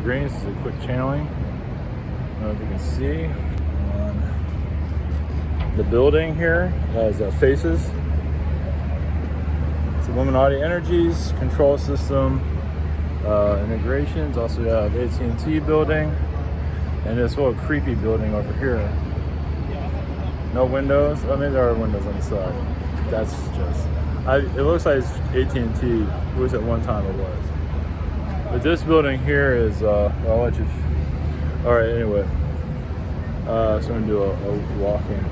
green. This is a quick channeling. I don't know if you can see. The building here has faces. It's Illuminati Energies, control system, integrations. Also you have AT&T building. And this little creepy building over here. No windows. I mean, there are windows on the side. That's just... it looks like it's AT&T. It was at one time it was. But this building here is... I'll let you... Alright, anyway. So I'm going to do a walk-in.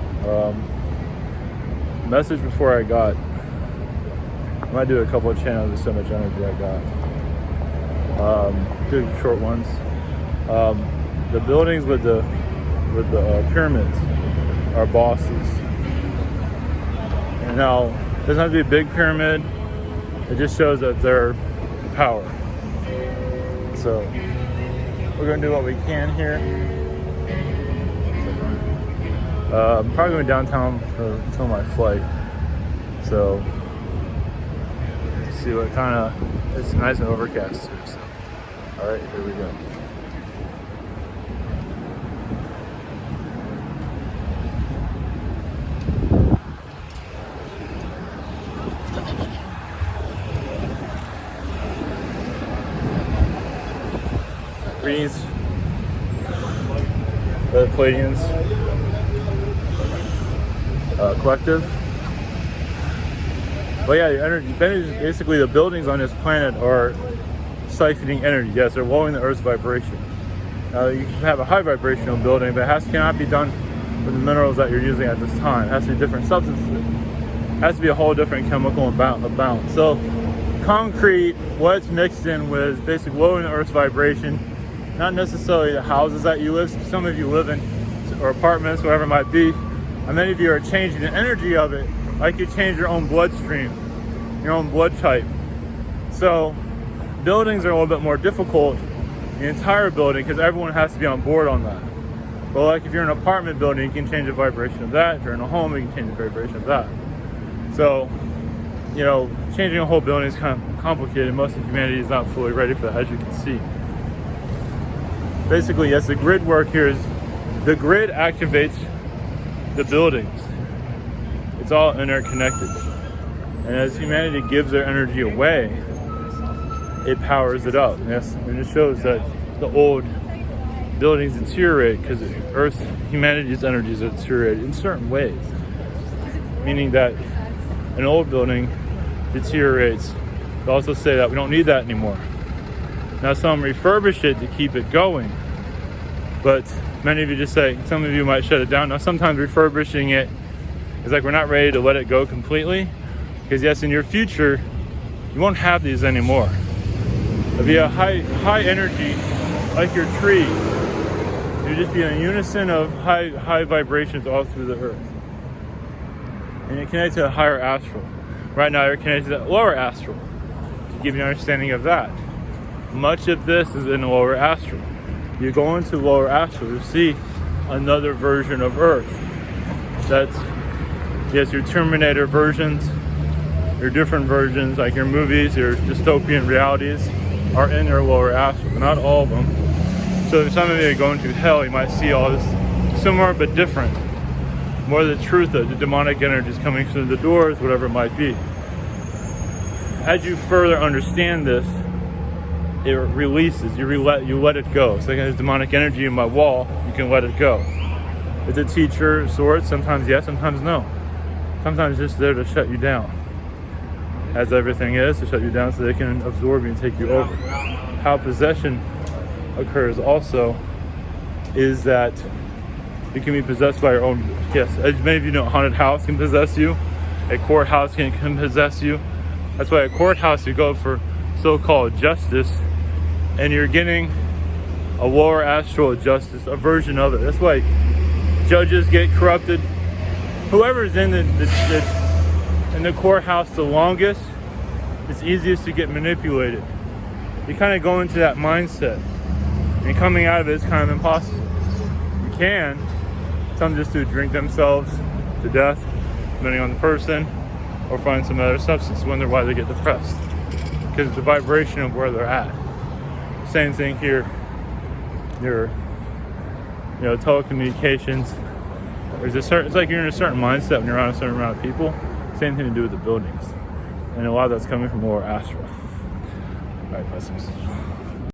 Message before I got... I might do a couple of channels with so much energy I got. Do short ones. The buildings with the pyramids are bosses. And now, it doesn't have to be a big pyramid. It just shows that they're power. So, we're going to do what we can here. I'm probably going downtown until my flight. So, see what kind of... It's nice and overcast too. So. Alright, here we go. Greens, the Pleiadians, collective. But yeah, energy, basically the buildings on this planet are siphoning energy. Yes, they're lowering the Earth's vibration. You can have a high vibrational building, but it cannot be done with the minerals that you're using at this time. It has to be different substances. It has to be a whole different chemical balance. So concrete, what it's mixed in with, is basically lowering the Earth's vibration. Not necessarily the houses that you live. Some of you live in, or apartments, whatever it might be. And many of you are changing the energy of it, like you change your own bloodstream, your own blood type. So buildings are a little bit more difficult, the entire building, because everyone has to be on board on that. But like if you're in an apartment building, you can change the vibration of that. If you're in a home, you can change the vibration of that. So, you know, changing a whole building is kind of complicated. Most of humanity is not fully ready for that, as you can see. Basically, yes, the grid work here is, the grid activates the buildings. It's all interconnected. And as humanity gives their energy away, it powers it up. Yes, and it shows that the old buildings deteriorate because humanity's energies are deteriorated in certain ways. Meaning that an old building deteriorates. They also say that we don't need that anymore. Now some refurbish it to keep it going, but many of you just say, some of you might shut it down. Now sometimes refurbishing it is like we're not ready to let it go completely, because yes, in your future, you won't have these anymore. It'll be a high energy, like your trees. You'll just be in unison of high vibrations all through the earth. And you're connected to a higher astral. Right now you're connected to the lower astral, to give you an understanding of that. Much of this is in the lower astral. You go into lower astral, you see another version of Earth. That's, yes, your Terminator versions, your different versions, like your movies, your dystopian realities, are in their lower astral, but not all of them. So if some of you are going to hell, you might see all this similar but different. More of the truth of the demonic energies coming through the doors, whatever it might be. As you further understand this, it releases, you let it go. So like there's demonic energy in my wall, you can let it go. It's a teacher of sorts, sometimes yes, sometimes no. Sometimes it's just there to shut you down. As everything is, to shut you down so they can absorb you and take you over. How possession occurs also is that you can be possessed by your own, yes, as many of you know, a haunted house can possess you. A courthouse can possess you. That's why at courthouse you go for so-called justice, and you're getting a lower astral justice, a version of it. That's why judges get corrupted. Whoever's in the courthouse the longest, it's easiest to get manipulated. You kind of go into that mindset, and coming out of it is kind of impossible. You can. Some just do drink themselves to death, depending on the person, or find some other substance. Wonder why they get depressed, because it's the vibration of where they're at. Same thing here. your, telecommunications. It's like you're in a certain mindset when you're around a certain amount of people. Same thing to do with the buildings. And a lot of that's coming from more astral. All right, blessings.